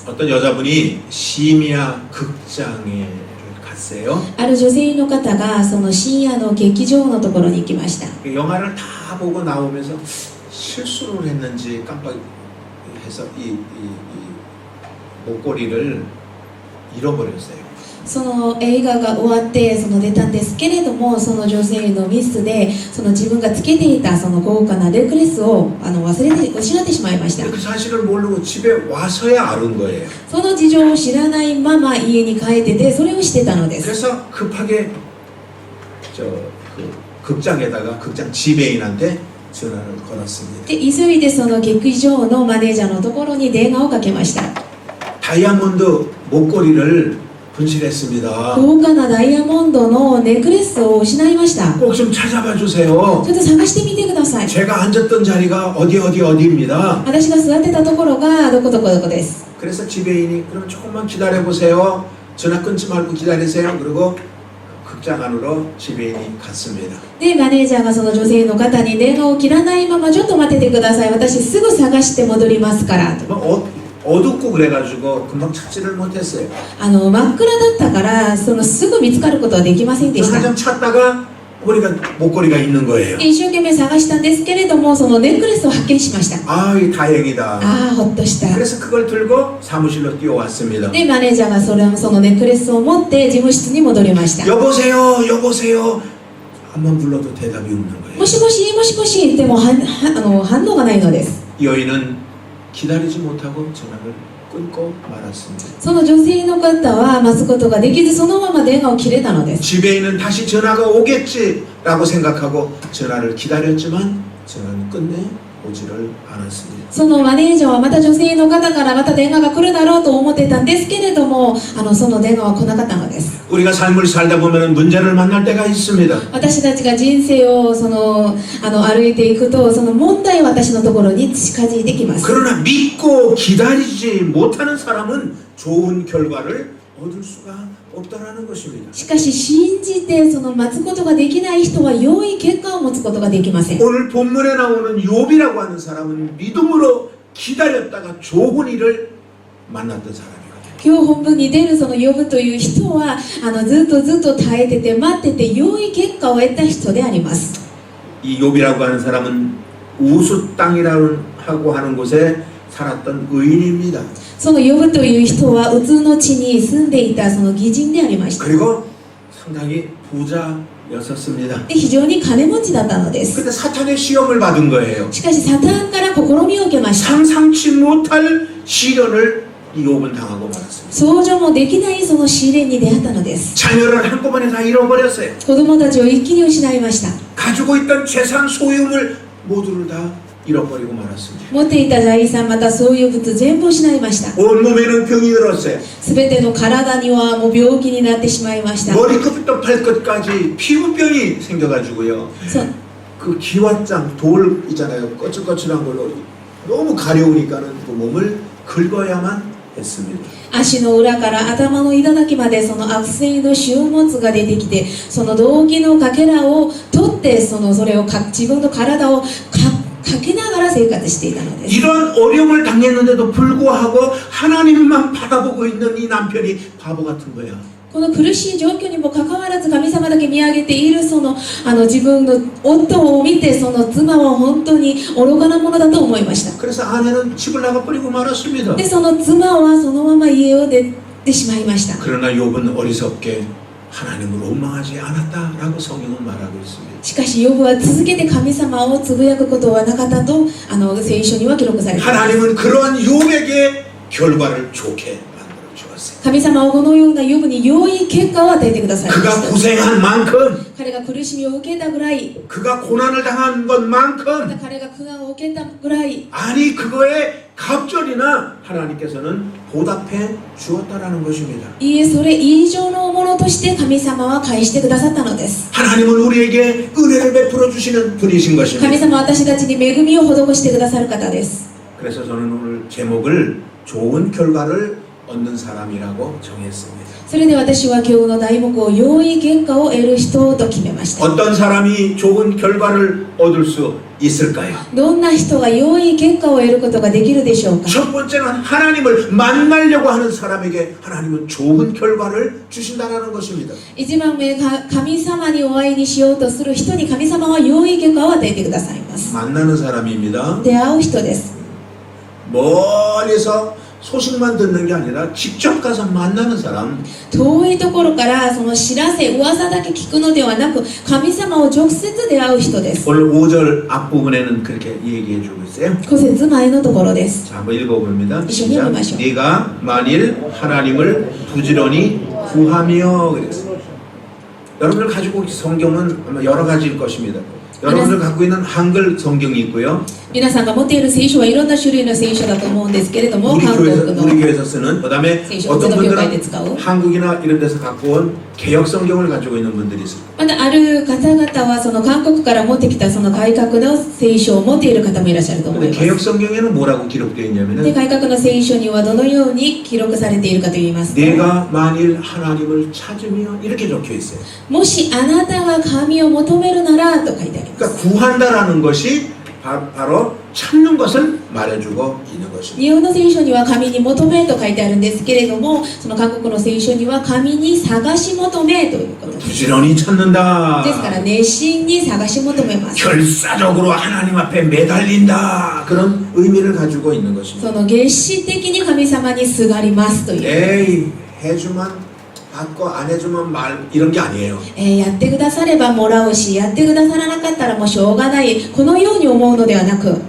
어떤 여자분이 심야 극장에 갔어요. ある女性の方がその深夜の劇場のところに行きました。 영화를 다 보고 나오면서 실수를 했는지 깜빡해서 이 목걸이를 잃어버렸어요. その映画が終わって出たんですけれども、その女性のミスで自分がつけていたその豪華なネックレスを失ってしまいました。 그 사실을 모르고 집에 와서야 알은 거예요. その事情を知らないまま家に帰ってて、それをしてたのです。 그래서 급하게 극장에다가 극장 지배인한테 전화를 걸었습니다. で急いでその劇場のマネージャーのところに電話をかけました。 다이아몬드 목걸이를 분실했습니다. 豪華なダイヤモンドのネックレスを失いました。 꼭 좀 찾아봐 주세요. ちょっと探してみてください。 제가 앉았던 자리가 어디입니다. 私が座ってたところがどこどこどこです。 그래서 지배인이 그럼 조금만 기다려 보세요. 전화 끊지 말고 기다리세요. 그리고 극장 안으로 지배인이 갔습니다. でマネージャーがその女性の方に電話を切らないままちょっと待っててください。私すぐ探して戻りますからと。 어둡고 그래가지고 금방 찾지를 못했어요. 真っ暗だったからすぐ見つかることはできませんでした。 한참 찾다가 보니까 목걸이가 있는 거예요. 一生懸命探したんですけれども、そのネックレスを発見しました。 다행이다. ほっとした。 그래서 그걸 들고 사무실로 뛰어왔습니다. でマネージャーがそのネックレスを持って事務室に戻りました。 여보세요. 한번 불러도 대답이 없는 거예요. もしもしもしもし言っても反応がないのです。 여인은 기다리지 못하고 전화를 끊고 말았습니다. その女性の方は待つことができず、そのまま電話を切れたのです。 지배인은 다시 전화가 오겠지라고 생각하고 전화를 기다렸지만 전화는 끝내 오지를 않았습니다. そのマネージャーはまた女性の方からまた電話が来るだろうと思ってたんですけれども、その電話は来なかったのです。 우리가 삶을 살다 보면 문제를 만날 때가 있습니다. 私たちが人生を歩いていくと、その問題は私のところに近づいてきます。 그러나 믿고 기다리지 못하는 사람은 좋은 결과를 얻을 수가 없다라는 것입니다. しかし信じて待つことができない人は良い結果を持つことができません。 오늘 본문에 나오는 욥이라고 하는 사람은 믿음으로 기다렸다가 좋은 일을 만났던 사람이거든요. 今日本文に出るヨブという人はずっと耐えてて待ってて良い結果を得た人であります。 이 욥이라고 하는 사람은 우수 땅이라고 하는 곳에 살았던 의인입니다. そのヨブという人はウツの地に住んでいた義人でありました。 그리고 상당히 부자였었습니다. で非常に金持ちだったのです。 근데 사탄의 시험을 받은 거예요. しかしサタンから試みを受けました。 상상치 못할 시련을 이 욥은 당하고 말았습니다. 想像もできない試練に出会ったのです。 자녀를 한꺼번에 다 잃어버렸어요. 子供たちを一気に失いました。 가지고 있던 재산 소유물 모두를 다 잃어버리고 말았습니다. 持っていた財産またそういう物全部失いました。 온몸에는 병이 들었어요. すべての体にはもう病気になってしまいました。 머리끝부터 발끝까지 피부병이 생겨가지고요. そう 그 기왓장 돌 있잖아요. 거칠거칠한 걸로 너무 가려우니까는 그 몸을 긁어야만 했습니다. 足の裏から頭の頂まで悪性の腫物が出てきて、動機のかけらを取ってそれを自分の体をかけながら生活していたのです。 이런 어려움을 당했는데도 불구하고 하나님만 바라보고 있는 이 남편이 바보 같은 거야. この苦しい状況にもかかわらず神様だけ見上げている自分の夫を見て、妻は本当に愚かなものだと思いました。 그래서 아내는 집을 나가버리고 말았습니다. で妻はそのまま家を出てしまいました。 그러나 욥은 어리석게 하나님을 원망하지 않았다라고 성경은 말하고 있습니다. しかしヨブは続けて神様をつぶやくことはなかったと聖書には記録されています。 하나님은 그러한 욥에게 결과를 좋게 만들어 주었어요. 神様はこのようなヨブに良い結果を与えてくださいまし 그가 た。 고생한 만큼, 彼が苦しみを受けたぐらい、 그가 고난을 당한 また 것만큼, 彼が苦難を受けたぐらい、 아니 그거에 갑절이나 하나님께서는 보답해 주었다라는 것입니다. いいえ、それ以上のものとして神様は返してくださったのです。 하나님은 우리에게 은혜를 베풀어 주시는 분이신 神 것입니다. 様は私たちに恵みを施してくださる方です。 그래서 저는 오늘 제목을 좋은 결과를 얻는 사람이라고 정했습니다. それで私は今日の題目を良い結果を得る人と決めました。 어떤 사람이 좋은 결과를 얻을 수 있을까요? どんな人が良い結果を得ることができるでしょうか。 첫 번째는 하나님을 만나려고 하는 사람에게 하나님은 좋은 결과를 주신다는 것입니다. 一番目、神様にお会いにしようとする人に神様は良い結果を与えてくださいます。 만나는 사람입니다. 出会う人です。 멀리서 소식만 듣는 게 아니라 직접 가서 만나는 사람. 遠いところからその知らせ、噂だけ聞くのではなく、神様を直接出会う人です。 오늘 5절 앞부분에는 그렇게 얘기해 주고 있어요. 5節前のところです。 자, 한번 읽어봅니다. 이緒に 시작. 읽어보시오. 네가 만일 하나님을 부지런히 구하며 그랬어요. 여러분들 가지고 있는 성경은 아마 여러 가지일 것입니다. 여러분들 갖고 있는 한글 성경이 있고요. 皆さんが持っている聖書はいろんな種類の聖書だと思うんですけれども、 우리 韓国 교회에서 の 우리 교회에서 쓰는 그다음에聖書、 어떤 うちの教会で 분들은 使う。 한국이나 이런 데서 갖고 온 개혁 성경을 가지고 있는 분들이 있어요. またある方々はその韓国から持ってきたその改革の聖書を持っている方もいらっしゃると思い 근데 ます。 개혁 성경에는 뭐라고 기록되어 で、 있냐면은 改革の聖書にはどのように記録されているかといいますと、 내가 만일 하나님을 찾으면 이렇게 적혀 있어요. もしあなたが神を求めるならと書いてあります。 그러니까 구한다라는 것이 바로 찾는 것을 말해주고 있는 것입니다. 日本の聖書には神に求めと書いてあるんですけれども、その韓国の聖書には神に探し求めということです。 부지런히 찾는다. ですから熱心に探し求めます。 결사적으로 하나님 앞에 매달린다. 그런 의미를 가지고 있는 것입니다. その決心的に神様にすがりますという。 에이 해주면 받고 안 해주면 말 이런 게 아니에요. やってくださればもらうし、やってくださらなかったらもうしょうがない、このように思うのではなく、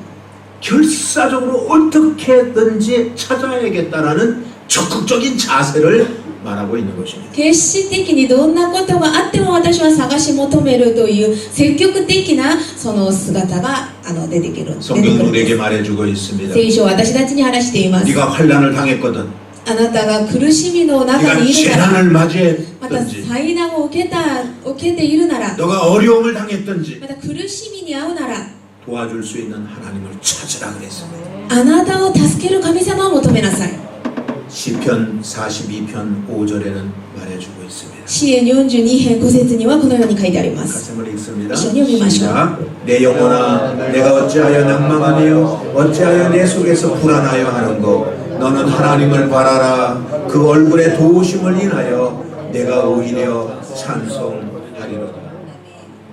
결사적으로 어떻게든지 찾아야겠다라는 적극적인 자세를 말하고 있는 것입니다. 決心的にどんなことがあっても私は探し求めるという積極的なその姿が出てくる。 성경은 우리에게 말해주고 있습니다. 聖書は私たちに話しています。 네가 환난을 당했거든, あなたが苦しみの中 네가 にいるなら、 재난을 また 맞이했든지, 災難を受けているなら、 너가 어려움을 당했든지 また苦しみに遭うなら、 도와줄 수 있는 하나님을 찾으라 그랬습니다. あなたを助ける神様を求めなさい。 시편 42편 5절에는 말해주고 있습니다. 詩篇42編5節にはこのように書いてあります。 같이 한번 읽습니다. 이緒に読みましょう。 시작. 내 영혼아 내가 어찌하여 낭망하며 어찌하여 내 속에서 불안하여 하는고 너는 하나님을 바라라. 그 얼굴의 도우심을 인하여 내가 오히려 찬송하리로다.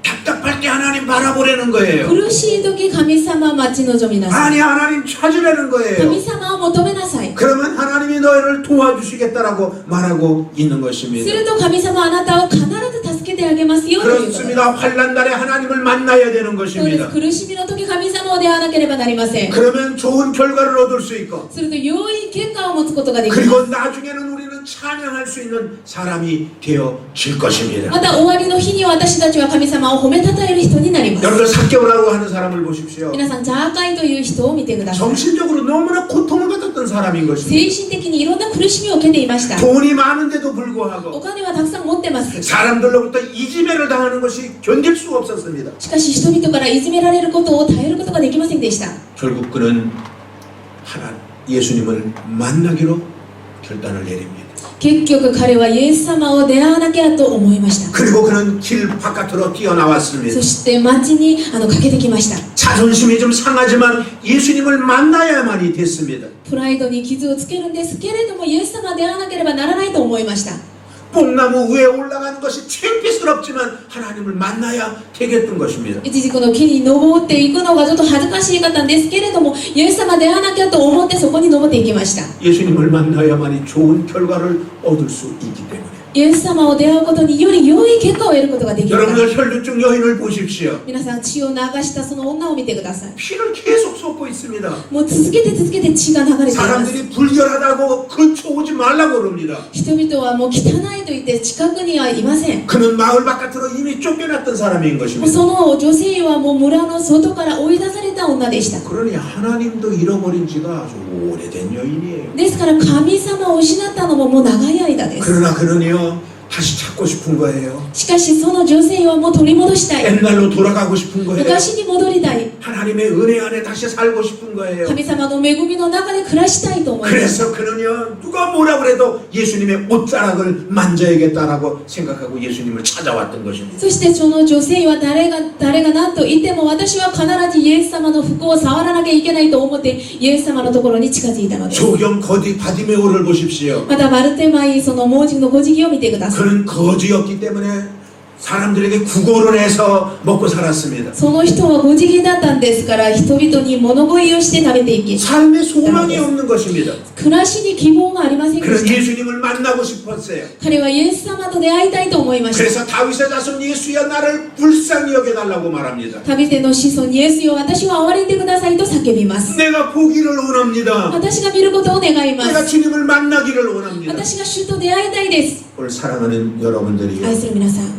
답답할 때 하나님 바라보라는 거예요. 苦しい時神様を待ち望みなさい。 아니 하나님 찾으라는 神 거예요. 様を求めなさい。 그러면 하나님이 너희를 도와주시겠다라고 말하고 있는 す 것입니다. ると神様はあなたを必ず助けてあげますよということです 그렇습니다. 환난날에 하나님을 만나야 되는 そうです。 것입니다. 苦しみの時神様を出会わなければなりません。 그러면 좋은 결과를 얻을 수 있고 すると良い結果を持つことができます。 그리고 나중에는 우리는 찬양할 수 있는 사람이 되어질 것입니다. また終わりの日に私たちは神様を褒めたたえる人になります。 여러분 삭개오라고 하는 사람을 보십시오. 皆さん、ジャーカイという人を見てください。 정신적으로 너무나 고통을 받았던 사람인 것입니다. 精神的にいろんな苦しみを受けていました。 돈이 많은데도 お 불구하고 金はたくさん持ってます。 사람들로부터 이지매를 당하는 것이 견딜 수가 없었습니다. しかし人々からいじめられることを耐えることができませんでした。 결국 그는 예수님을 만나기로 결단을 내립니다. 結局彼はイエス様を出会わなきゃと思いました。 그리고 그는 길 바깥으로 뛰어나왔습니다. そして街に駆けてきました。 자존심이 좀 상하지만 예수님을 만나야만이 됐습니다. プライドに傷をつけるんですけれども、イエス様に出会わなければならないと思いました。 뽕나무 위에 올라가는 것이 창피스럽지만 하나님을 만나야 되겠던 것입니다. いちじくの木に登っていくのがちょっと恥ずかしい方ですけれども、イエス様出会わなきゃと思ってそこに登っていきました。 예수님을 만나야만이 좋은 결과를 얻을 수 있기 때문에 イエス様を出会うことにより良い結果を得ることができるから。 여러분들 혈류증 여인을 보십시오. 皆さん、血を流したその女を見てください。 피를 계속 쏟고 있습니다. もう続けて血が流れています。 사람들이 불결하다고 근처 오지 말라고 그럽니다. 人々はもう汚いと言って近くにはいません。 그는 마을 바깥으로 이미 쫓겨났던 사람인 もう 것입니다. その女性はもう村の外から追い出された女でした。 그러니 하나님도 잃어버린 지가 아주 오래된 여인이에요. ですから神様を失ったのももう長い間です。 그러나 그는요 다시 찾고 싶은 거예요. しかしその女性はもう取り戻したい。 옛날로 돌아가고 싶은 거예요. 昔に戻りたい。 하나님의 은혜 안에 다시 살고 싶은 거예요. 神様の恵みの中で暮らしたいと思います。 그래서 그는요, 누가 뭐라 그래도 예수님의 옷자락을 만져야겠다라고 생각하고 예수님을 찾아왔던 것입니다. そしてその女性は誰が何と言っても私は必ずイエス様の服を触らなきゃいけないと思ってイエス様のところに近づいたのです。 조경 거지 바디메오를 보십시오. またバルテマイその盲人のご辞儀を見てください。 그는 거지였기 때문에 사람들에게 구걸을 해서 먹고 살았습니다. その人はご辞儀だったんですから人々に物乞いをして食べていき 삶에 소망이 없는 것입니다. 暮らしに希望がありませんで 그는 した。 예수님을 만나고 싶었어요. 彼はイエス様と出会いたいと思いました。 그래서 다윗의 자손 예수야 나를 불쌍히 여겨달라고 말합니다. ダビデの子孫イエスよ私を憐れんでくださいと叫びます。 내가 보기를 원합니다. 私が見ることを願いま 내가 す。 주님을 만나기를 원합니다. 私が主と出会いたいです。 오늘 사랑하는 여러분들이요, 愛する皆さん、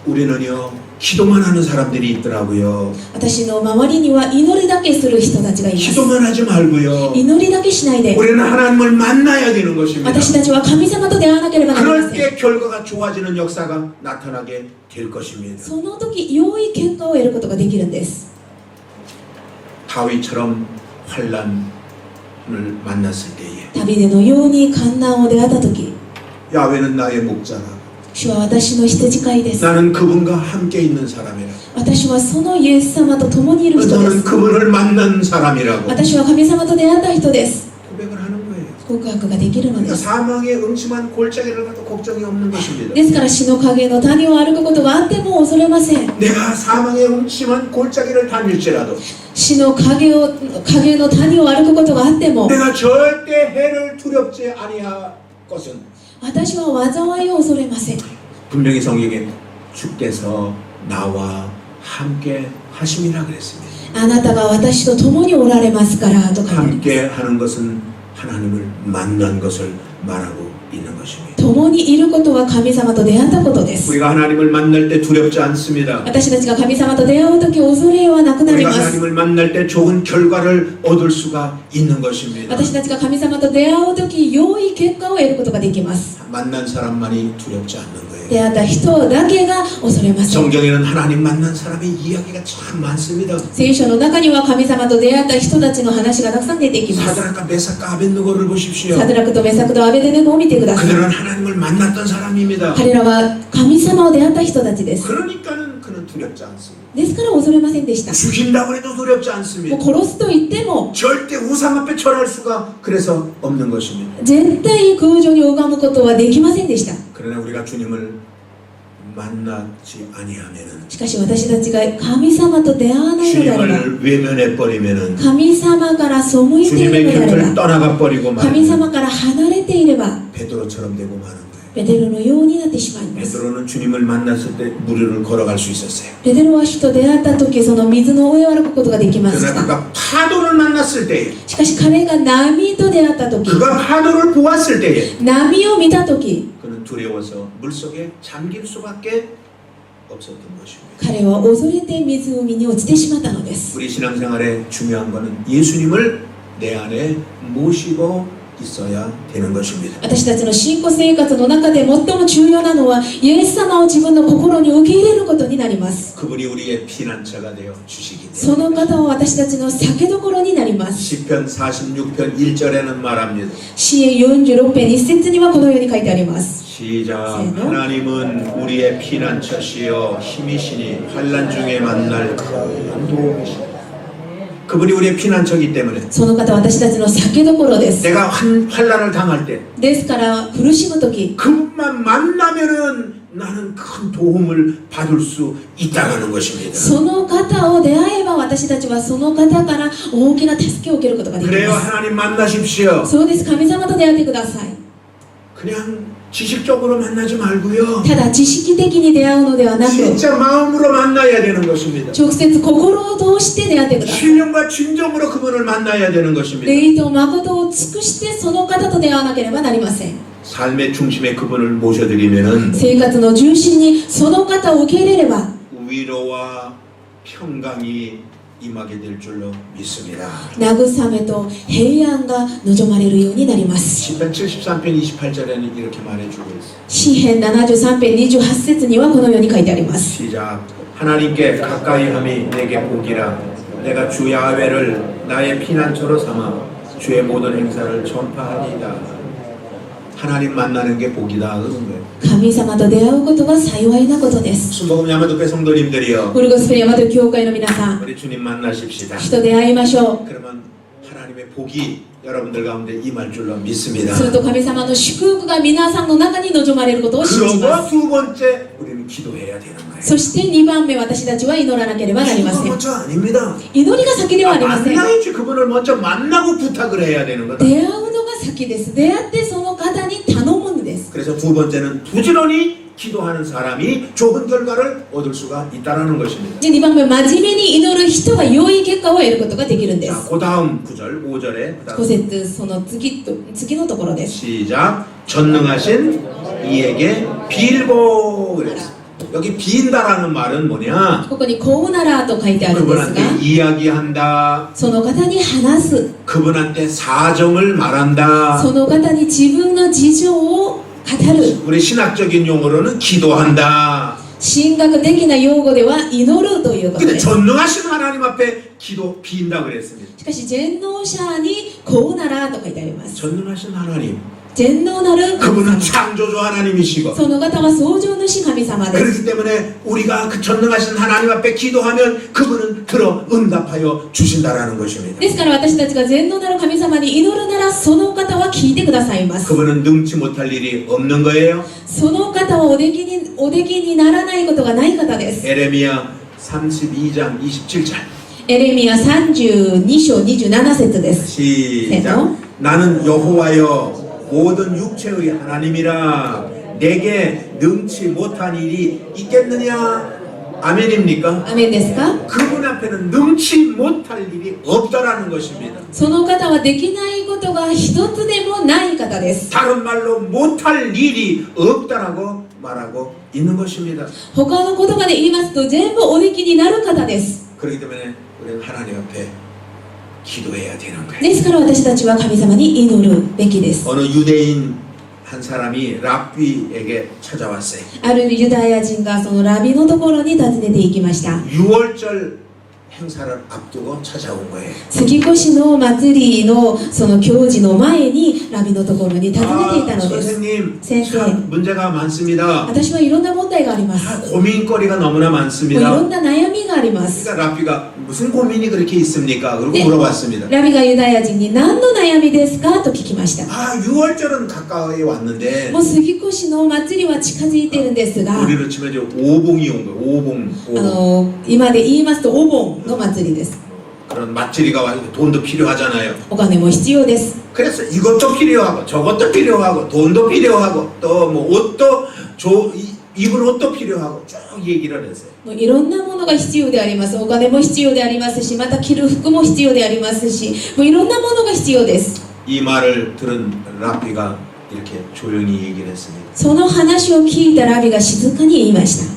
우리는요 기도만 하는 사람들이 있더라고요. 私の周りには祈りだけする人たちがいます。 기도만 하지 말고요, 祈りだけしないで 우리는 하나님을 만나야 되는 것입니다. 私たちは神様と出会わなければなりま 그럴 せん。 때 결과가 좋아지는 역사가 나타나게 될 것입니다. その時良い結果を得ることができるんです。 다윗처럼 환란을 만났을 때에 ダビデのように患難を出会った時、 야훼는 나의 목자라, 主は私の羊飼いです。 나는 그분과 함께 있는 사람이라, 私はそのイエス様と共にいる人で 나는 す。 그분을 만난 사람이라고 私は神様と出会った人です。 고백을 하는 거예요. 告白ができるので 그러니까 す。 사망의 음침한 골짜기를 가도 걱정이 없는 것입니다. ですから死の影の谷を歩くことがあっても恐れません。 내가 사망의 음침한 골짜기를 다닐지라도 死の影の谷を歩くことがあっても 내가 절대 해를 두렵지 아니할 것은, 私は災いを恐れません。 분명히 성경에 주께서 나와 함께 하심이라 그랬습니다. あなたが私と共におられますからと書いてあります。 함께 하는 것은 하나님을 만난 것을 말하고 있는 것입니다. 共にいることは神様と出会ったことです。 우리가 하나님을 만날 때 두렵지 않습니다. 私たちが神様と出会うとき恐れはなくなり 우리가 ます。 하나님을 만날 때 좋은 결과를 얻을 수가 있는 것입니다. 私たちが神様と出会うとき良い結果を得ることができます。 만난 사람만이 두렵지 않는 거예요. 出会った人だけが恐れません。 성경에는 하나님 만난 사람의 이야기가 참 많습니다. 聖書の中には神様と出会った人たちの話がたくさん出てきます。 사드락과 메삭과 아벳느고를 보십시오. サドラクとメサクとアベデネゴを見てください。 그들은 하나님을 만났던 사람입니다. 彼らは神様を出会った人たちです。 그러니까는 그는 두렵지 않습니다. ですから恐れませんでした。 죽인다고 해도 두렵지 も 않습니다. う殺すと言っても 절대 우상 앞에 절할 수가 그래서 없는 것입니다. 絶対空女に拝むことはできませんでした。 그러나 우리가 주님을 만나지 아니하면은, しかし私たちが神様と出会わないのであれば 주님을 외면해 버리면은, 神様から背いている 주님의 のであ 곁을 れば 떠나가 버리고 神 말은 様から離れていれば 베드로처럼 되고 마는 거예요. ペテロのようになってしまいます。 베드로는 주님을 만났을 때 무리를 걸어갈 수 있었어요. ペテロは主と出会った時その水の上を歩くことができまし 그러나 た。 그가 파도를 만났을 때에, しかし彼が波と出会った時 그가 파도를 보았을 때에 波を見た時 그는 두려워서 물속에 잠길 수밖에 없었던 것입니다. 彼は恐れて湖に落ちてしまったのです。 우리 신앙생활에 중요한 것은 예수님을 내 안에 모시고 있어야 되는 것입니다. 私たちの信仰生活の中で最も重要なのはイエス様を自分の心に受け入れることになります。 그분이 우리의 피난처가 되어 주시기 そ 때문에. の方は私たちの酒どころになります。 시편 46편 1절에는 말합니다. 詩篇46編1節にはこのように書いてあります。 시작. 하나님은 우리의 피난처시여 힘이시니 환난 중에 만날 큰 도움이시니. 그분이 우리의 피난처이기 때문에 その方は私たちの酒どころです。 내가 환난을 당할 때 ですから苦しむ時 그분만 만나면은 나는 큰 도움을 받을 수 있다는 것입니다. その方を出会えば私たちはその方から大きな助けを受けることができ 그래요. ます。 하나님 만나십시오. そうです。神様と出会ってください。 그냥 지식적으로 만나지 말고요. ただ知識的に出会うのではなく 진짜 마음으로 만나야 되는 것입니다. 直接心を通して出会ってください。 신령과 진정으로 그분을 만나야 되는 것입니다. 霊と誠を尽くしてその方と出会わなければなりません。 삶의 중심에 그분을 모셔드리면은 生活の重心にその方を受け入れれば 위로와 평강이 임하게 될 줄로 믿습니다. 慰めと平安が望まれるようになります。 시편 73편 28절에는 이렇게 말해주고 있어요. 詩編73編28節にはこのように書いてあります。 시작. 하나님께 가까이함이 내게 복이라. 내가 주 야훼를 나의 피난처로 삼아 주의 모든 행사를 전파하리이다. 하나님 만나는 게 복이다 그런 거예요. 神様と出会うことは幸いなことです。 순복음 야마도교 성도님들이요. ウルゴスペルヤマト教会の皆さん、 우리 주님 만나십시다. 主と出会いましょ 그러면 하나님의 복이 여러분들 가운데 임할 줄로 믿습니다. う。すると神様の祝福が皆さんの中に望まれることを信じま 그리고 す。 두 번째 우리는 기도해야 되는 거예요. そして2番目、私たちは祈らなければなりま 기도가 せん。 먼저 아닙니다. 祈りが先ではありません。 만나야지 그분을 먼저 만나고 부탁을 해야 되는 거다. 出会うのが先です。出会ってその方に頼むんです。 그래서 두 번째는 부지런히 기도하는 사람이 좋은 결과를 얻을 수가 있다는 것입니다. で2番目、真面目に祈る人が良い結果を得ることができるんで 자, す。 그 다음 구절 5절에 5節、その次のところです。 시작. 전능하신 이에게 빌고 그랬어. 여기 빈다라는 말은 뭐냐? ここにこうならと書いてあるんですが、 그분한테 이야기한다. その方に話す。 그분한테 사정을 말한다. その方に自分の事情を語る。 우리 신학적인 용어로는 기도한다. 神学的な用語では祈るということ 근데 です。 전능하신 하나님 앞에 기도 빈다 그랬습니다. しかし全能者にこうならと書いてあります。 전능하신 하나님. 全能なる神 그분은 様。 창조주 하나님이시고 その方は創造主神様です。 그렇기 때문에 우리가 그 전능하신 하나님 앞에 기도하면 그분은 들어 응답하여 주신다라는 것입니다. ですから私たちが全能なる神様に祈るならその方は聞いてくださいます。 그분은 능치 못할 일이 없는 거예요. その方はおできにならないことがない方です。 에레미야 32장 27절 エレミヤ32章27節です。 시작. 나는 여호와여 모든 육체의 하나님이라 내게 능치 못한 일이 있겠느냐? 아멘입니까? アメンですか？ 그분 앞에는 능치 못할 일이 없다라는 것입니다. その方はできないことが一つでもない方です。 다른 말로 못할 일이 없다라고 말하고 있는 것입니다. 他の言葉で言いますと全部おできになる方です。 그렇기 때문에 우리는 하나님 앞에 기도해야 되는 거예요. ですから私たちは神様に祈るべきです。 어느 유대인 한 사람이 랍비에게 찾아왔어요. あるユダヤ人がそのラビのところに訪ねて行きました。 6월절 행사를 앞두고 찾아온 거예요. 杉越の祭りのその行事の前にラビのところに訪ねていたのです。 선생님, 선생. 참 문제가 많습니다. 私はいろんな問題があります。 고민거리가 너무나 もういろ 많습니다. んな悩みがあります。 그러니까 랍비가 무슨 고민이 그렇게 있습니까? 그러고 네. 물어봤습니다. ラビがユダヤ人に何の悩みですかと聞きました。 6월절은 가까이 왔는데 もう杉越の祭りは近づいているんですが、 우리로 치면 이제 오봉이 온 거예요. 오봉. 今で言いますとお盆の祭りです。 그런 맛집이가 와서 돈도 필요하잖아요. お金も必要です。 그래서 이것도 필요하고 저것도 필요하고 돈도 필요하고 또 뭐 옷도 입을 옷도 필요하고 쭉 얘기를 했어요. もういろんなものが必要であります。お金も必要でありますし、また着る服も必要でありますし、もういろんなものが必要です。 이 말을 들은 랍비가 이렇게 조용히 얘기를 했습니다. その話を聞いたラビが静かに言いました。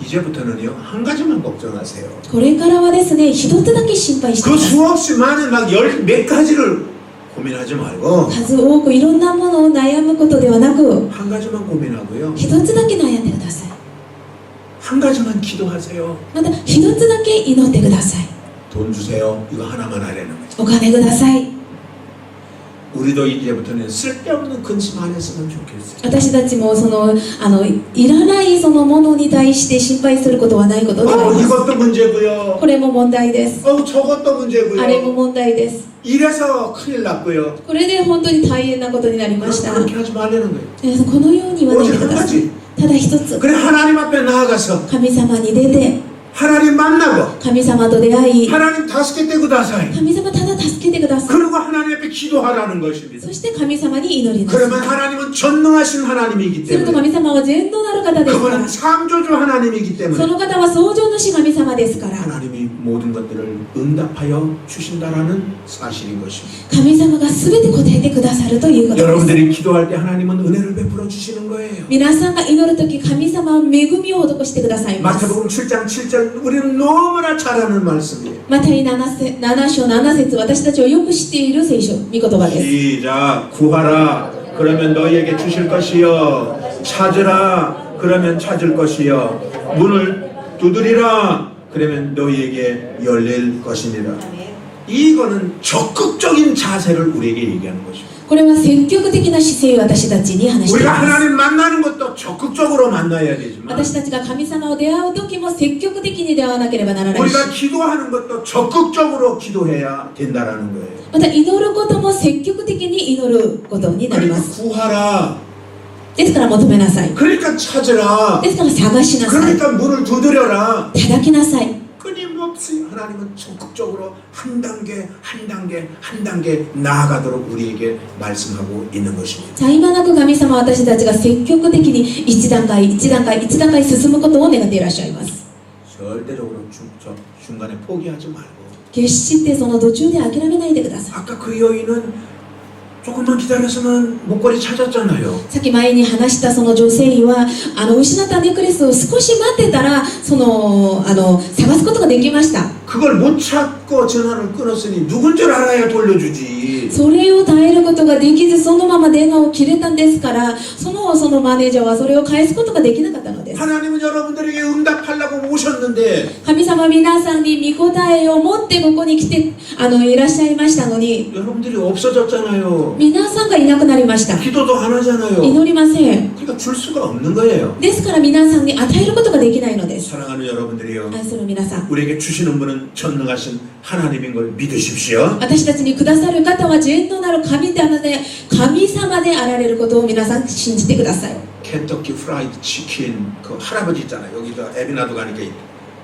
이제부터는요 한 가지만 걱정하세요. これからはですね、一つだけ心配してく 그 ださい。 수없이 많은 막 열 몇 가지를 고민하지 말고 数多くいろんなものを悩むことではなく、 한 가지만 고민하고요. 一つだけ悩んでください。 한 가지만 기도하세요. また一つだけ祈ってください。 돈 주세요. 이거 하나만 하려는 거예요. お金ください。 우리도 이제부터는 쓸데없는 근심 안 했으면 좋겠어요. 私たちもいらないそのものに対して心配することはないことであります。 이것도 문제고요. これも問題です。 저것도 あれも 문제고요. 問題です。 이래서 큰일 났고요. これで本当に大変なことになりました。 그렇게 하지 말라는 거예요. 皆さんこのように言わないで 오직 く 한 ださい。 가지. ただ一つ、 그래 하나님 앞에 나아가서 神様に出て、 하나님 만나고 神様と出会い、 하나님 다스케 떼고 다사이. 神様ただ助助けてください。 그리고 하나님 앞에 기도하라는 것입니다. そして神様に祈りなさい。 그러면 하나님은 전능하신 하나님이기 すると 때문에 神様は全能なる方ですから、 그분은 창조주 하나님이기 そ 때문에 の方は創造主神様ですから、 하나님이 모든 것들을 응답하여 주신다라는 사실인 것입니다. 神様が全て答えてくださるということです。 여러분들이 기도할 때 하나님은 은혜를 베풀어 주시는 거예요. 皆さんが祈るとき、神様は恵みを施してくださいます。 마태복음 7장 7절 우리는 너무나 잘 아는 말씀이에요. マタイ 7章7節、私たちはよく知っている聖書、御言葉です。 시작. 구하라 그러면 너희에게 주실 것이요 찾으라 그러면 찾을 것이요 문을 두드리라 그러면 너희에게 열릴 것이니라. 이거는 적극적인 자세를 우리에게 얘기하는 것입니다. これは積極的な姿勢を私たちに話してい 우리가 ます。 하나님 만나는 것도 적극적으로 만나야 되지만 私たちが神様を出会う時も積極的に出会わなければならないし、 우리가 기도하는 것도 적극적으로 기도해야 된다라는 거예요. また祈ることも積極的に祈ることになりま 그러니까 す。 구하라. ですから求めなさい。 그러니까 찾으라. ですから探しなさい。 그러니까 문을 두드려라. 叩きなさい。 끊임없이 하나님은 적극적으로 한 단계 한 단계 한 단계 나아가도록 우리에게 말씀하고 있는 것입니다. 絶え間なく神様は私たちが積極的に一段階一段階一段階進むことを願っていらっしゃいます。 절대적으로 중간에 포기하지 말고 決してその途中で諦めないでください。 아까 그 여인은 조금만 기다렸으면 목걸이 찾았잖아요. さっき前に話したその女性は失ったネックレスを少し待ってたら探すことができました。 그걸 못 찾고 전화를 끊었으니 누군 줄 알아야 돌려주지. それを耐えることができずそのまま電話を切れたんですから、そのマネージャーはそれを返すことができなかったのです。 하나님은 여러분들에게 응답하려고 오셨는데 神様は皆さんに御答えを持ってここに来ていらっしゃいましたのに、 여러분들이 없어졌잖아요. 皆さんがいなくなりました。 기도도 안 하잖아요. 祈りません。 그러니까 줄 수가 없는 거예요. ですから皆さんに与えることができないのです。 사랑하는 여러분들이요. 愛する皆さん、 우리에게 주시는 분은 전능하신 하나님인 걸 믿으십시오. 私たちにくださる方は全能なる神様であられることを皆さん信じてください。 켄터키 프라이드 치킨 그 할아버지 있잖아요. 여기도 에비나도 가니까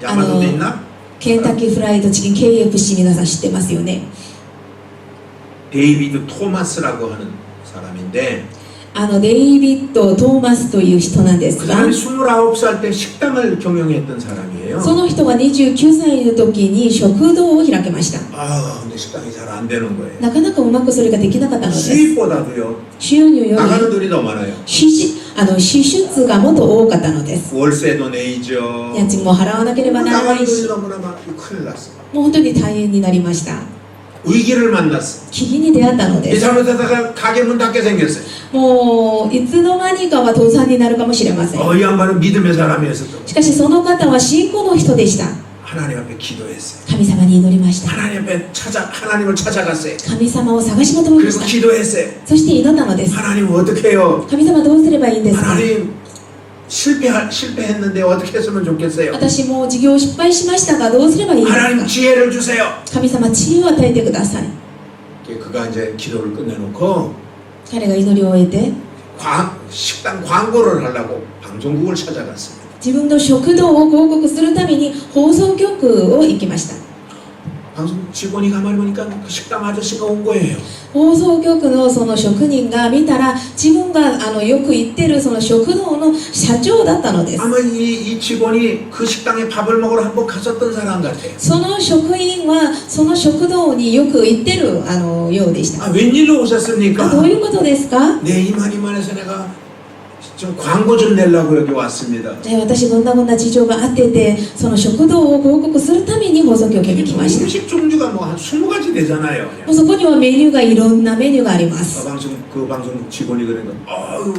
야마도도 있나? ケンタッキーフライドチキン KFC 皆さん知ってますよね。 데이비드 토마스라고 하는 사람인데 デイビッド・トーマスという人なんで 그 すが、 사람이 29살 때 식당을 경영했던 사람이에요. その人は29歳の時に食堂を開けました。 아 근데 식당이 잘 안 되는 거예요. なかなかうまくそれができなかったのです。 수입보다도요 収入よ 나가는 り 돈이 더 많아요. 支出がもっと多かったのです。 월세도 내이죠. 家賃も払わなければならな 나가는 いし、 돈이 너무나 많아. 큰일 났어. もう本当に大変になりました。 위기를 만났어. 危機に出会ったので 이 す。 잘못하다가 가게 문 닫게 생겼어요. もういつの間にかは倒産になるかもしれません。 이 양반은 믿음의 사람이었어요. しかしその方は信仰の人でした。 하나님 앞에 기도했어요. 神様に祈りました。 하나님 앞에 하나님을 찾아갔어요. 神様を探し求めま 그리고 した。 기도했어요. そして祈ったのです。 하나님 어떻게 해요? 神様どうすればいいんですか？ 하나님 실패했는데 어떻게 했으면 좋겠어요? 私も事業失敗しましたがどうすればいいです 하나님 か？ 지혜를 주세요. 神様知恵を与えてください。 그가 이제 기도를 끝내놓고 彼が祈りを終えて 식당 광고를 하려고 방송국을 찾아갔습니다. 自分の食堂を広告するために放送局を行きました。 방송 직원이 가만히 보니까 그 식당 아저씨가 온 거예요. 放送局のその職人が見たら自分がよく行ってるその食堂の社長だったのです。 아마 이 직원이 그 식당에 밥을 먹으러 한번 갔었던 사람 같아요. その職員はその食堂によく行ってるようでした。 웬일로 오셨습니까? どういうことですか？ 네, 이만해서 내가 좀 광고 좀 내려고 여기 왔습니다. 私こんな事情があっててその食堂を広告するために放送局に来ました。 음식 종류가 뭐 한 20가지 되잖아요. もうそこにはメニューがいろんなメニューがあります。 그 방송 직원이 그러니까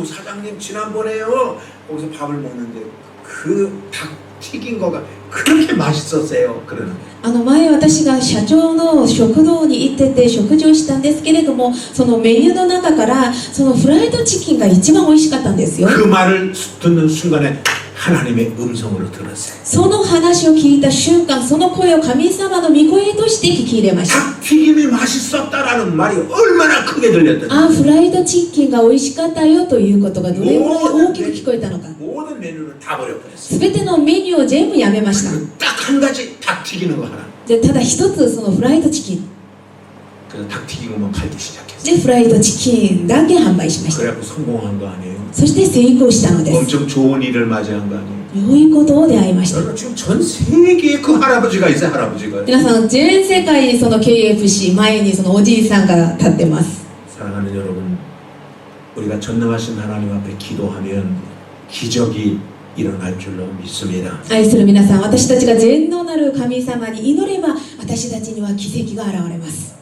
사장님 지난번에요 거기서 밥을 먹는데 그 닭 튀긴 거가 그렇게 맛있었어요. 그러는 前私が社長の食堂に行ってて食事をしたんですけれども、そのメニューの中からそのフライドチキンが一番美味しかったんですよ。 그 말을 듣는 순간에 하나님의 음성으로 들었어요. その話を聞いた瞬間、その声を神様の御声として聞き入れました。 닭 튀김이 맛있었다라는 말이 얼마나 크게 들렸던지. フ라イドチキンが美味しかったよということがどれぐらい大きく聞こえたのか。 모든 메뉴를 다 버려버렸어요. すべてのメニューを全部やめました。 딱 한 가지 닭 튀기는 거 하나. でただ一つそのフライドチキン。 그래서 닭튀김 것만 팔기 시작했어요. でフライドチキンだけ販売しました。 그래갖고 성공한 거 아니에요? そして成功したのです。 엄청 좋은 일을 맞이한 거 아니에요? 良いことを出会いました。 여러분 지금 전 세계에 그 할아버지가 있어요. 할아버지가. 皆さん全世界にその KFC 前にそのおじいさんが立ってます。 사랑하는 여러분, 우리가 전능하신 하나님 앞에 기도하면 기적이 일어날 줄로 믿습니다. 愛する皆さん、私たちが全能なる神様に祈れば私たちには奇跡が現れます。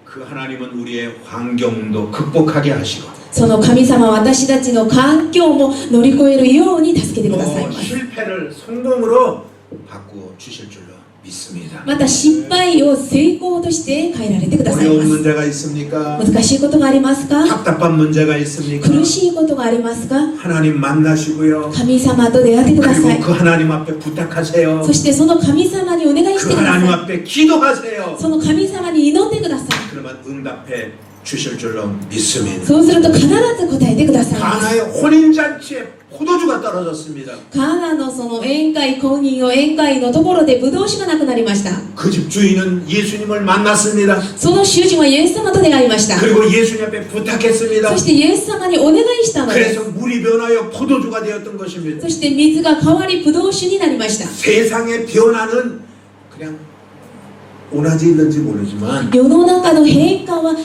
그 하나님은 우리의 환경도 극복하게 하시고 その神様は私たちの環境も乗り越えるように助けてください 또 ます。 실패를 성공으로 바꾸어 주실 줄로 믿습니다. また失敗を成功として変えられてください 어려운 ます。 문제가 있습니까? 難しいことがありますか？ 답답한 문제가 있습니까? 苦しいことがありますか？ 하나님 만나시고요. 神様と出会ってくださ 그리고 い。 그 하나님 앞에 부탁하세요. そしてその神様にお願いし 그 てくだ 하나님 さい。 앞에 기도하세요. その神様に祈ってください。 그러면 응답해 주실 줄로 믿습니다. そうすると必ず答えてくださいます。 가나의 혼인잔치에 포도주가 떨어졌습니다. カーナのその宴会公認を宴会のところでブドウ酒がなくなりました。 그 집 주인은 예수님을 만났습니다. その主人はイエス様と出会いました。 그리고 예수님 앞에 부탁했습니다. そしてイエス様にお願いしたのです。 그래서 물이 변하여 포도주가 되었던 것입니다. そして水が変わりブドウ酒になりました。 세상의 변화는 그냥 오나지 있는지 모르지만 世の中の変化はただ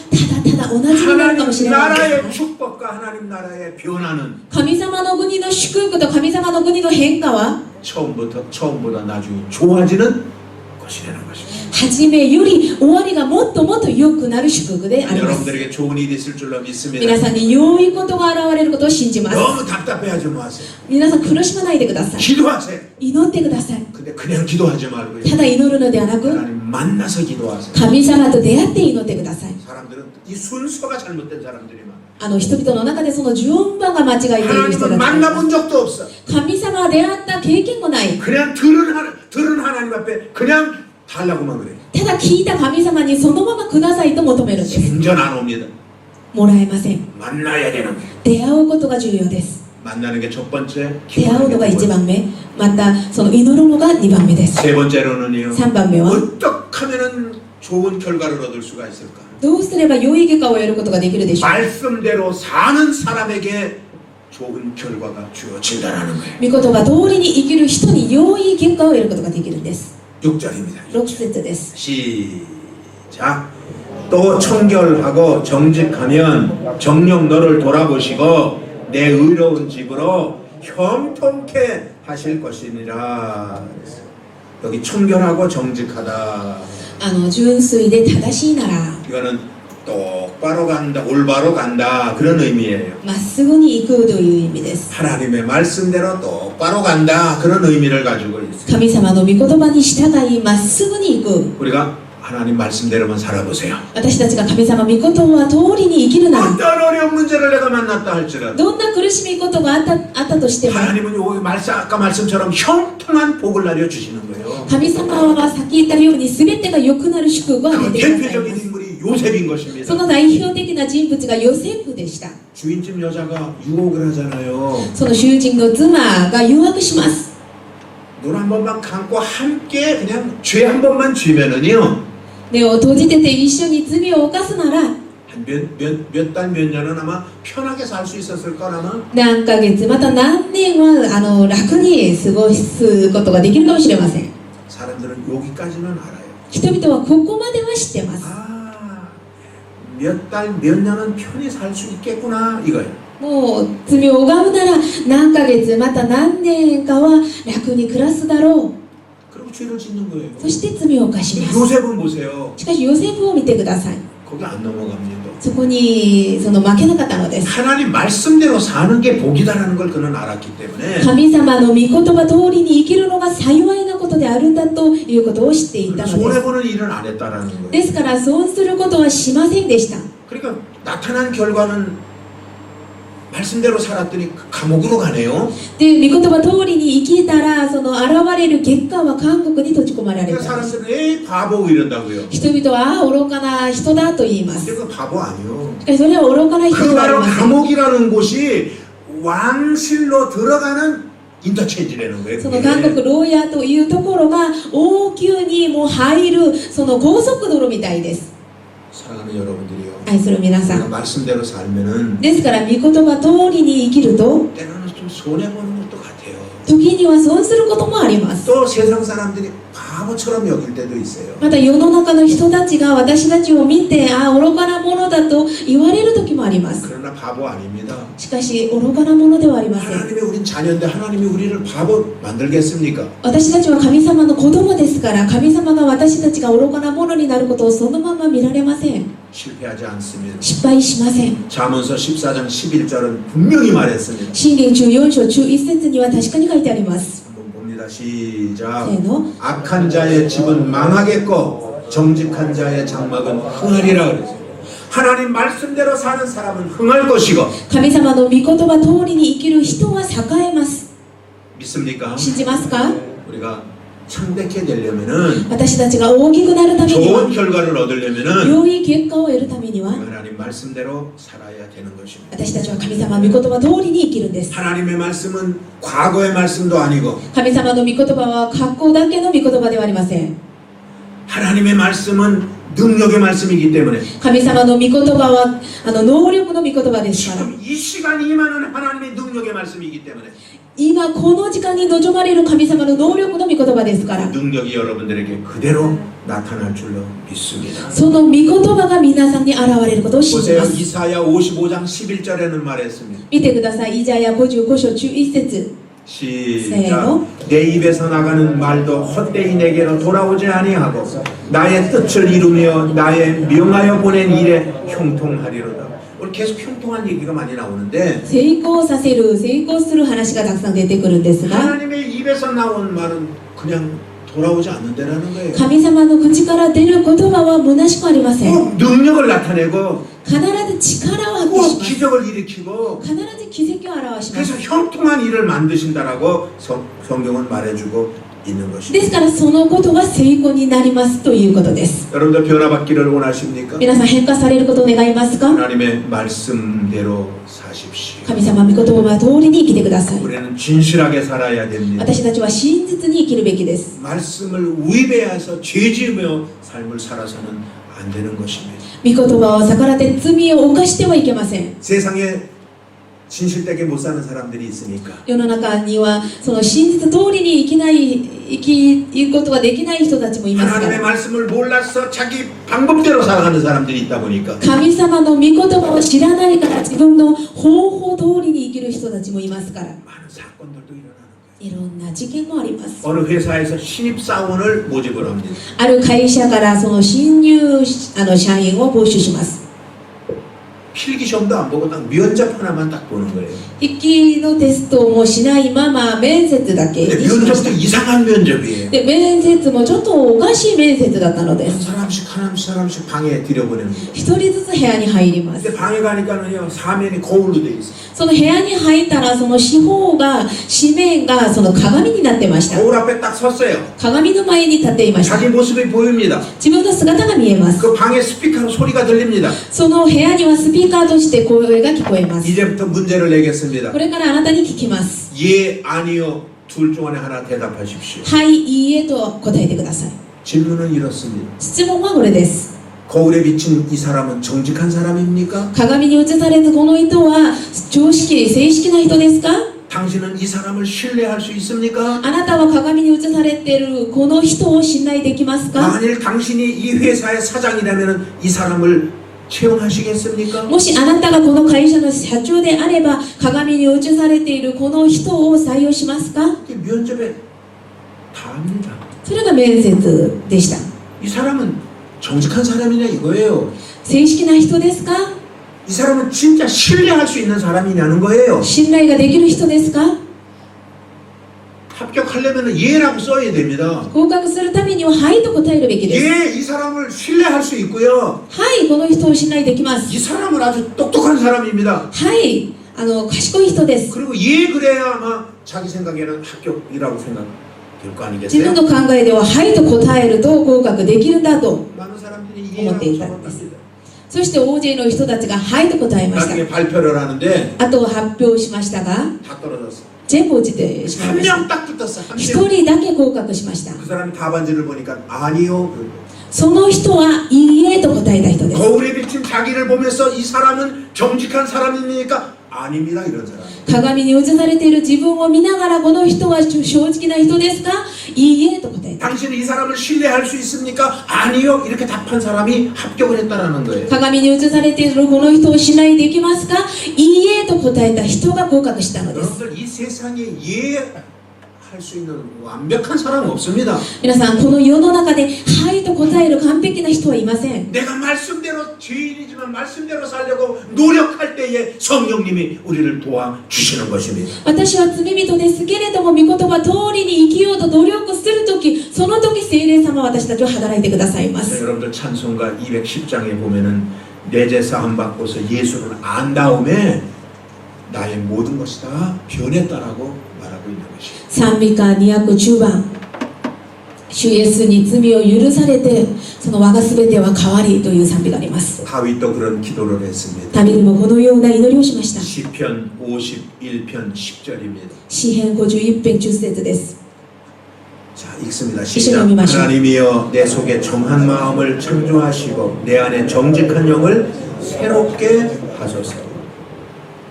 ただ同じになるかもし 하나님 れないです 나라의 축복과 하나님 나라의 변화는 神様の国の祝福と神様の国の変化は 처음보다 나중에 좋아지는 것이라는 것입니다. 初めより終わりがもっともっと良くなる祝福であります。 여러분들에게 좋은 일이 있을 줄로 믿습니다. 皆さんに良いことが現れることを信じます。 너무 답답해하지 마세요. 皆さん苦しまないでください。 기도하세요. 祈ってください。 근데 그냥 기도하지 말고요. ただ祈るのではなく 하나님 만나서 기도하세요. 神様と出会って祈ってください。 사람들은 이 순서가 잘못된 사람들이 많아요. 人々の中でその順番が間違えている人 하나님을 たちがいます 만나본 적도 없어. 神様は出会った経験もない。 그냥 들은 하나님 앞에 그냥 달라고만 그래요. ただ聞いた神様にそのままくださいと求めるんです。 생전 안 옵니다. もらえません。 만나야 되는 거예요. 出会うことが重要です。 만나는 게 첫 번째, 出会うのが 기도하는 게 1 두 번째. 番目、またその祈るのが2番目です。 세 번째로는요. 3番目は 어떻게 하면은 좋은 결과를 얻을 수가 있을까? どうすれば良い結果を得ることができるでしょう。 말씀대로 사는 사람에게 좋은 결과가 주어진다라는 거예요. 御言葉通りに生きる人に良い結果を得ることができるんです。 6절입니다. 6節です。 시작. 또 청결하고 정직하면 정녕 너를 돌아보시고 내 의로운 집으로 형통케 하실 것이니라. 여기 청결하고 정직하다. 純粋で正しいなら 이거는 똑바로 간다, 올바로 간다 그런 의미예요. まっすぐに行くという意味です。 하나님의 말씀대로 똑바로 간다 그런 의미를 가지고 있어요. 神様の御言葉に従いまっすぐに行く。 우리가 하나님 말씀대로만 살아보세요. 私たちが神様御言葉通りに生きるなら 어떤 어려운 문제를 내가 만났다 할지라도 どんな苦しみことがあったとしても 하나님은 아까 말씀처럼 형통한 복을 날려 주시는 거예요. 神様はさっき言ったように全てが良くなる祝福を与え 그 てくださいま 대표적인 す。 인물이 요셉인 것입니다. その代表的な人物がヨセフでした。 주인집 여자가 유혹을 하잖아요. その囚人の妻が誘惑します。 눈 한 번만 감고 함께 그냥 죄 한 번만 지면은요 目を閉じてて一緒に罪を犯すなら 몇 달 몇 년은 아마 편하게 살 수 있었을 거라나 何ヶ月また何年は楽に過ごすことができるかもしれません。 사람들은 여기까지는 알아요. 人々はここまでは知ってます。 몇 달 몇 년은 편히 살 수 있겠구나 이거예요. もう罪を拝むなら何ヶ月また何年かは楽に暮らすだろう。 그리고 죄를 짓는 거예요. そして罪を犯します。 요셉은 보세요. しかしヨセフを見てください。 거기 안 넘어갑니다. そこに負けなかったのです。 하나님 말씀대로 사는 게 복이다라는 걸 그는 알았기 때문에 神様の御言葉通りに生きるのが幸いなことであるんだということを知っていたのです。 손해보는 일은 안 했다라는 거예요. ですから損することはしませんでした。 그러니까 나타난 결과는 말씀대로 살았더니 감옥으로 가네요. で、御言葉通りに生きたらその現れる結果は監獄に閉じ込められ 그러니까 たんです。 사람들은 에이 바보 이런다고요. 人々は愚かな人だと言いま 근데 す。 그 바보 아니요. しかしそれは愚かな人 그 ではあり 바로 ません。 감옥이라는 곳이 왕실로 들어가는 인터체인지라는 거예요. その韓国牢屋というところが王宮にも入るその高速道路みたいです。 사랑하는 여러분들이요. 愛する皆さ 우리가 ん 말씀대로 살면은 ですから御言葉通りに生きると 때로는 좀 손해보는 것도 같아요. 時には損することもあります 또 세상 사람들이 바보처럼 여길 때도 있어요. また世の中の人たちが私たちを見て愚かなものだと言われる時もあります 그러나 바보 아닙니다. しかし愚かなものではありません 하나님이 우린 자녀인데 하나님이 우리를 바보 만들겠습니까? 私たちは神様の子供ですから神様が私たちが愚かなものになることをそのまま見られません 실패하지 않습니다. 失敗しません 잠언서 14장 11절은 분명히 말했습니다. 信玄14章中1節には確かに書いてあります 한번 봅니다. 시작. せーの 악한 자의 집은 망하겠고 정직한 자의 장막은 흥하리라 그랬어요. 하나님 말씀대로 사는 사람은 흥할 것이고 神様の御言葉通りに生きる人は栄えます 믿습니까? 信じますか 우리가 창백해 되려면은 私たちが大きくなるために 좋은 は 결과를 얻으려면은 良い結果を得るためには 하나님 말씀대로 살아야 되는 것입니다. 私たちは神様の御言葉通りに生きるんです 하나님의 말씀은 과거의 말씀도 아니고 神様の御言葉は過去だけの御言葉ではありません 하나님의 말씀은 능력의 말씀이기 때문에 神様の御言葉は能力の御言葉ですから 지금 이 시간이 임하는 하나님의 능력의 말씀이기 때문에 今この時間に望まれる神様の能力の御言葉ですから 능력이 여러분들에게 그대로 나타날 줄로 믿습니다. その御言葉が皆さんに現れることを信じ 보세요. ます 이사야 55장 11절에는 말했습니다. 見てくださいイザヤ55章中1節 시작. 내 입에서 나가는 말도 헛되이 내게로 돌아오지 아니하고 나의 뜻을 이루며 나의 명하여 보낸 일에 형통하리로다. 오늘 계속 형통한 얘기가 많이 나오는데 成功させる成功する話がたくさん出てくるんですが 하나님의 입에서 나온 말은 그냥 돌아오지 않는다라는 거예요. 神様の口から出る言葉は虚しくありません 꼭 능력을 나타내고 必ず力を発揮 꼭 します 기적을 일으키고 必ず奇跡を表しま 그래서 す 형통한 일을 만드신다라고 성경은 말해주고 있는 で 것입니다. すからそのことが成功になりますということです 여러분들 변화받기를 원하십니까? 皆さん変化されることを願いますか 하나님의 말씀대로 사십시오. 神様の御言葉通りに生きてください 우리는 진실하게 살아야 됩니다. 私たちは真実に生きるべきです 말씀을 위배해서 죄지으며 삶을 살아서는 안 되는 것입니다. 御言葉を逆らって罪を犯してはいけません 세상에 진실되게 못 사는 사람들이 있으니까 世の中にはその真実通りに生きることができない人たちもいますか 하나님의 ら 말씀을 몰라서 자기 방법대로 살아가는 사람들이 있다 보니까 神様の御言葉を知らないから自分の方法通りに生きる人たちもいますから 많은 사건들도 일어나는 거예요. いろんな事件もあります 어느 회사에서 신입사원을 모집을 합니다. ある会社からその新入社員を募集します 필기시험도 안 보고 딱 면접 하나만 딱 보는 거예요. 筆記のテストもしないまま面接だけ 근데 にしまし 면접도 た 이상한 면접이에요. で面接もちょっとおかしい面接だったので 한 す 사람씩 방에 들여보내는 거예요. 一人ずつ部屋に入ります 근데 방에 가니까는요 사면이 거울로 돼 있어요. その部屋に入ったらその四方が四面がその鏡になってました 거울 앞에 딱 섰어요. 鏡の前に立っていました 자기 모습이 보입니다. 自分の姿が見えます 그 방에 스피커로 소리가 들립니다. その部屋にはスピーカーとして声が聞こえます 이제부터 문제를 내겠습니다. これからあなたに聞きます 예, 아니요, 둘 중 안에 하나 대답하십시오. はいいいえと答えてください 질문은 이렇습니다. 質問はこれです 거울에 비친 이 사람은 정직한 사람입니까? 鏡に映されずこの人は常識正式な人ですか 당신은 이 사람을 신뢰할 수 있습니까? あなたは鏡に映されているこの人を信頼できますか 만일 당신이 이 회사의 사장이라면 이 사람을 채용하시겠습니까? もしあなたがこの会社の社長であれば鏡に映されているこの人を採用しますか 이게 면접에 다 합니다. それが面接でした 이 사람은 정직한 사람이냐 이거예요. 正式な人ですか 이 사람은 진짜 신뢰할 수 있는 사람이냐는 거예요. 信頼ができる人ですか 합격하려면 예라고 써야 됩니다. 合格するためにははいと答えるべきです 예, 이 사람을 신뢰할 수 있고요. はいこの人を信頼できます 이 사람은 아주 똑똑한 사람입니다. はい賢い人です 그리고 예 그래야 아마 자기 생각에는 합격이라고 생각될 거 自 아니겠어요? 分の考えでははいと答えると合格できるんだと 많은 사람들이 어머니 예라고 일단 적었답니다. そして大勢の人たちがはいと答えました 나중에 발표를 하는데 あと発表しましたが 다 떨어졌어. 全部落ちてしまい 한 ました 명 딱 붙었어. 한 一 명. 人だけ合格しました 그 사람이 답안지를 보니까 아니요. その人はいいえと答えた人です。 거울에 비친 자기를 보면서 이 사람은 정직한 사람입니까? 아닙니다. 이런 사람. 鏡に映されている自分を見ながらこの人は正直な人ですか？いいえと答えた。 당신은 이 사람을 신뢰할 수 있습니까? 아니요. 이렇게 답한 사람이 합격을 했다라는 거예요. 鏡に映されているこの人を信頼できますか？いいえと答えた人が合格したのです。 여러분들 이 세상에 예할 수 있는 완벽한 사람은 없습니다. 皆さんこの世の中ではいと答える完璧な人はいません。 내가 말씀대로 죄인이지만 말씀대로 살려고 노력할 때에 성령님이 우리를 도와주시는 것입니다. 私は罪人ですけれども御言葉通りに生きようと努力するとき、その時聖霊様は私たちを働いてくださいます。 여러분들 찬송가 210장에 보면은 내 죄 사함 받고서 예수를 안 다음에 나의 모든 것이 다 변했다라고 말하고 있는 것입니다. 賛美歌210番、主イエスに罪を許されてその我がすべては変わりという賛美があります。 다윗도 그런 기도를 했습니다. ダビデもこのような祈りをしました。 시편 51편 10절입니다. 詩編51編10節です。 자, 읽습니다. 시작. 시작. 하나님이여 내 속에 정한 마음을 창조하시고 내 안에 정직한 영을 새롭게 하소서.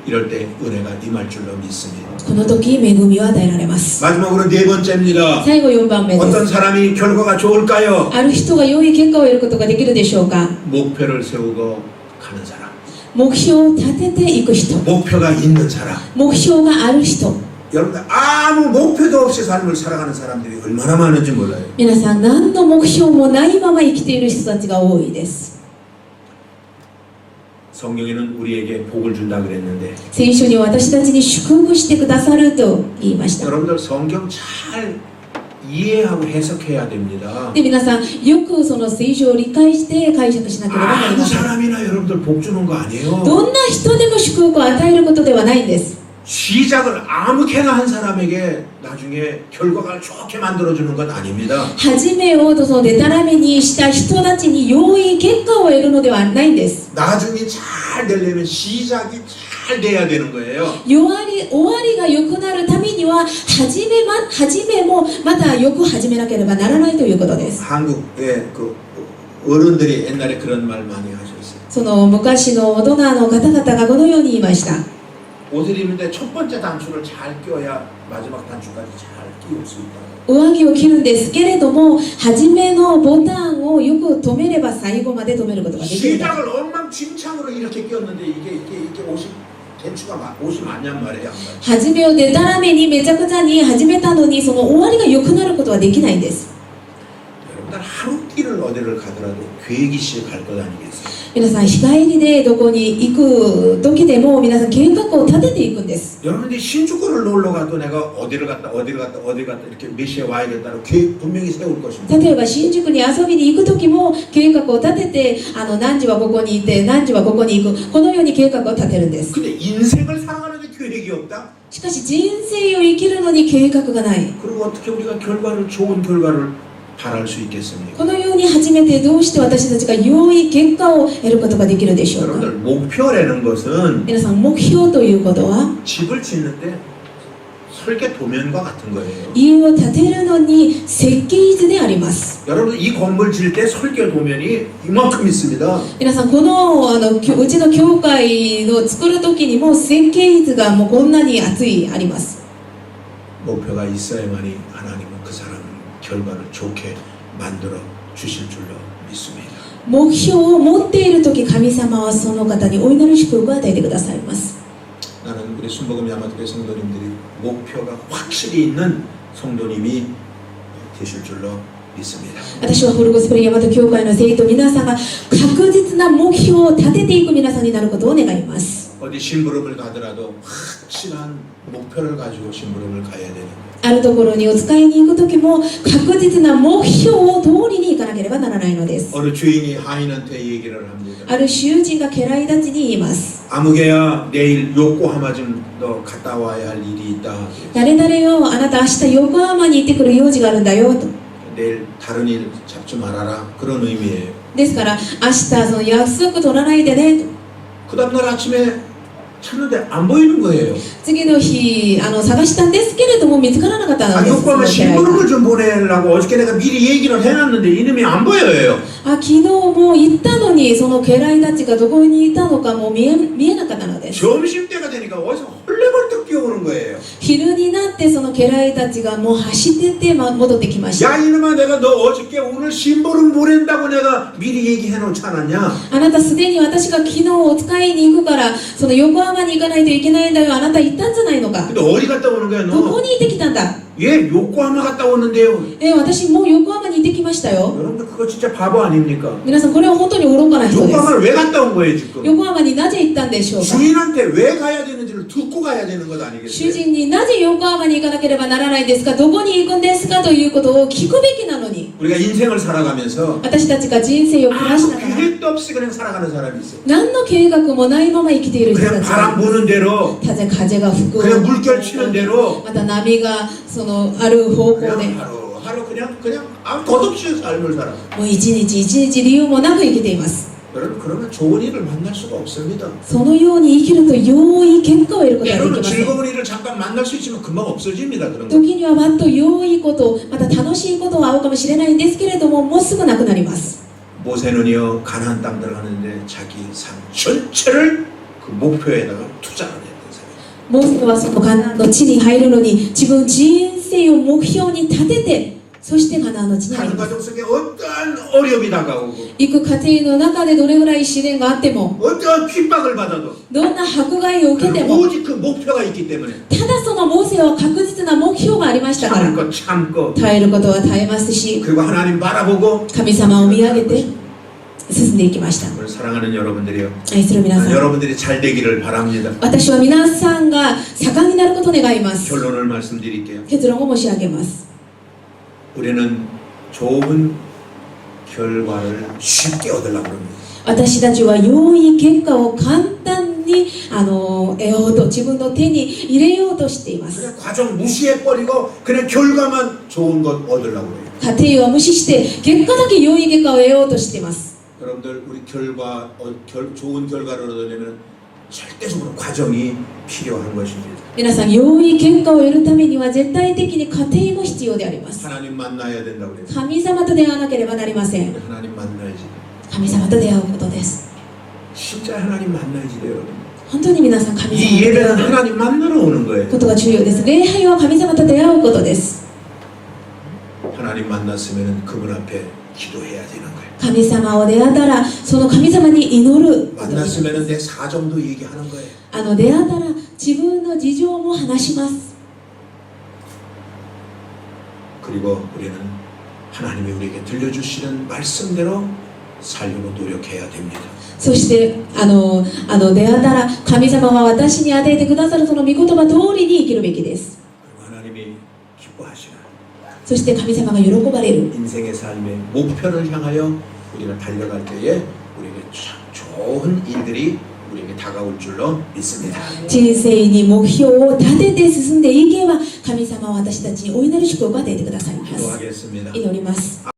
이럴 때 은혜가 임할 줄로 믿습니다. この時恵みは与えられます。 마지막으로 네 번째입니다. 最後4番目で 어떤 す。 사람이 결과가 좋을까요? ある人が良い結果を得ることができるでしょうか？ 목표를 세우고 가는 사람. 目標を立てていく人、 목표가 있는 사람. 目標がある人。 여러분들 아무 목표도 없이 삶을 살아가는 사람들이 얼마나 많은지 몰라요. 皆さん何の目標もないまま生きている人たちが多いです。 성경에는 우리에게 복을 준다 그랬는데 聖書には私たちに祝福してくださると言いました。 여러분들 성경 잘 이해하고 해석해야 됩니다. で皆さんよくその聖書を理解して解釈しなければなり 아무 ません。 사람이나 여러분들 복 주는 거 아니에요. どんな人でも祝福を与えることではないんです。 시작을 아무렇게나 한 사람에게 나중에 결과가 좋게 만들어주는 건 아닙니다. 初めをそのデタラメにした人たちに良い結果を得るのではないんです。 나중에 잘 되려면 시작이 잘 돼야 되는 거예요. 終わりが良くなるためには初めもまたよく始めなければならないということです。 한국의 그 어른들이 옛날에 그런 말 많이 하셨어요. その昔の大人の方々がこのように言いました。 옷을 입는데 첫 번째 단추를 잘 껴야 마지막 단추까지 잘 끼울 수 있다. 上着を着るんですけれども、初めのボタンをよく止めれば最後まで止めることができる。 시작을 엉망진창으로 이렇게 끼웠는데 이게 옷이 대추가 옷이 많냔 말이에요. 初めをデタラメにめちゃくちゃに始めたのにその終わりが良くなることはできないんです。 여러분들 하루 길을 어디를 가더라도 계획이 시작할 것 아니겠어요? 皆さん日帰りでどこに行く時でも皆さん計画を立てていくんです。 여러분들이 신주쿠를 놀러 가도 내가 어디를 갔다 이렇게 몇 시에 와야겠다고 계획 분명히 세울 것입니다. 例えば新宿に遊びに行く時も計画を立てて何時はここにいて何時はここに行くこのように計画を立てるんです。 근데 인생을 살아가는데 계획이 없다? しかし人生を生きるのに計画がない。 그리고 어떻게 우리가 좋은 결과를 바랄 수 있겠습니까? このように初めてどうして私たちが良い結果を得ることができるでしょうか。 여러분들 목표라는 것은 皆さん目標ということは 집을 짓는데 설계 도면과 같은 거예요. 家を建てるのに設計図であります。 여러분 이 건물 지을 때 설계 도면이 이만큼 있습니다. 皆さんこのうちの教会の作る時にも設計図がもうこんなに厚いあります。 목표가 있어야만이 하나님은 그 사람 결과를 좋게 만들어 주실 줄로 믿습니다. 目標を持っている時神様はその方にお祈り祝福を与えてくださいます。 나는 우리 순복음 야마토교회 성도님들이 목표가 확실히 있는 성도님이 되실 줄로 믿습니다. 私はホルゴスプレイ大和教会の生徒皆さんが確実な目標を立てていく皆さんになることを願います。 어디 심부름을 가더라도 확실한 목표를 가지고 심부름을 가야 되는 あるところにお使いに行く時も確実な目標を通りに行かなければならないのです。 어느 주인이 하인한테 얘기를 합니다. ある囚人が家来たちに言います。 아무개야 내일 요코하마 좀 너 갔다 와야 할 일이 있다. 誰々よ、あなた明日横浜に行ってくる用事があるんだよと。 내일 다른 일 잡지 말아라. 그런 의미예요. ですから明日その約束取らないでねと。 그 다음날 아침에 찾는데 안 보이는 거예요. 次の日探したんですけれども見つからなかったの 아, です。 요거만 その家来が 신부름을 좀 보내려고 어저께 내가 미리 얘기를 해놨는데 이놈이 안 보여요. 昨日も行ったのにその家来たちがどこにいたのかも見えなかったのです。 점심 때가 되니까 어디서 헐레벌떡 뛰어오는 거예요. 昼になってその家来たちがもう走ってって戻ってきました。 야 이놈아 내가 너 어저께 오늘 신부름 보낸다고 내가 미리 얘기해 놓지 않았냐? あなたすでに私が昨日お使いに行くからその横浜に行かないといけないんだよ。あなた行ったんじゃないのか。 근데 어디 갔다 오는 거야 どこ 너? に行ってきたんだ。 얘 요코하마 갔다 오는데요. 私もう横浜に行ってきましたよ。 여러분들 그거 진짜 바보 아닙니까? 皆さんこれは本当に愚かな人です。 요코하마를 왜 갔다 온 거예요 지금? 横浜になぜ行ったんでしょうか。 주인한테 왜 가야 되는지를 듣고 가야 되는 것 主 아니겠어요? 人になぜ横浜に行かなければならないんですか、どこに行くんですかということを聞くべきなのに、 우리가 인생을 살아가면서 私たちが人生を暮らし 아무 ながら 계획도 없이 그냥 살아가는 사람이 있어요. 何の計画もないまま生きている人た 그냥 ち 바람 が、 부는 대로 風が吹く、 그냥 물결 치는 대로 また波がそのある方向で、 그냥 하루 그냥 아무 덧없이 삶을 살아. もう一日一日理由もなく生きています。 여러분 그러면 좋은 일을 만날 수가 없습니다. そのように生きると容易結果を得ることがで 때로는 きません。 즐거운 일을 잠깐 만날 수 있지만 금방 없어집니다. 그런 거. 時にはわっと良いこと、また楽しいことは合うかもしれないんですけれども、もうすぐなくなります。 모세는요 가나안 땅 들어가는데 자기 삶 전체를 그 목표에다가 투자를 했던 사람. モーセはそのカナンの地に入るのに自分人生を目標に立てて、そしてカナンの地に入り 한 ます。 가정 속에 어떠한 어려움이 다가오고 行く過程の中でどれぐらい試練があっても、 어떠한 핍박을 받아도 どんな迫害を受けても、 오직 그 목표가 있기 때문에 ただそのモーセは確実な目標がありましたから、 참고 耐えることは耐えますし、 그리고 하나님 바라보고 神様を見上げて進んでいきました。 오늘 사랑하는 여러분들이요 愛する皆さん、 여러분들이 잘 되기를 바랍니다. 私は皆さんが盛んになることを願います。 결론을 말씀드릴게요. 結論を申し上げます。 우리는 좋은 결과를 쉽게 얻으려고 합니다. 私たちは良い結果を簡単に得ようと、自分の手に入れようとしています。 그냥 과정 무시해버리고 그냥 결과만 좋은 것 얻으려고 해요. 過程を無視して結果だけ良い結果を得ようとしています。 여러분들 우리 좋은 결과를 얻으려면 절대적으로 과정이 필요한 것입니다. 皆さん、良い結果を得るためには絶対的に過程も必要であります。 하나님 만나야 된다고 그랬어요. 神様と出会わなければなりません。 하나님 만나야지. 神様と出会うことです。 진짜 하나님 만나야지 돼요. 本当に皆さん、神様と 이 出会 예배는 う 하나님 만나러 오는 거예요. ことが重要です。礼拝は神様と出会うことです。 하나님 만났으면 그분 앞에 기도해야 되는 거예요. 神様を出会ったらその神様に祈ることです。 만났으면 내 사정도 얘기하는 거예요. 出会ったら自分の事情も話します。 그리고 우리는 하나님이 우리에게 들려주시는 말씀대로 살려고 노력해야 됩니다. そして出会ったら神様が私に与えてくださるその御言葉通りに生きるべきです。 그리고 하나님이 기뻐하시는 そして神様が喜ばれる 인생의 삶의 목표를 향하여 우리가 달려갈 때에 우리에게 참 좋은 일들이 우리에게 다가올 줄로 믿습니다. 人生に目標を立てて進んでいけば神様は私たちにお祈り祝福を与えてくださいます。 기도하겠습니다. 祈ります。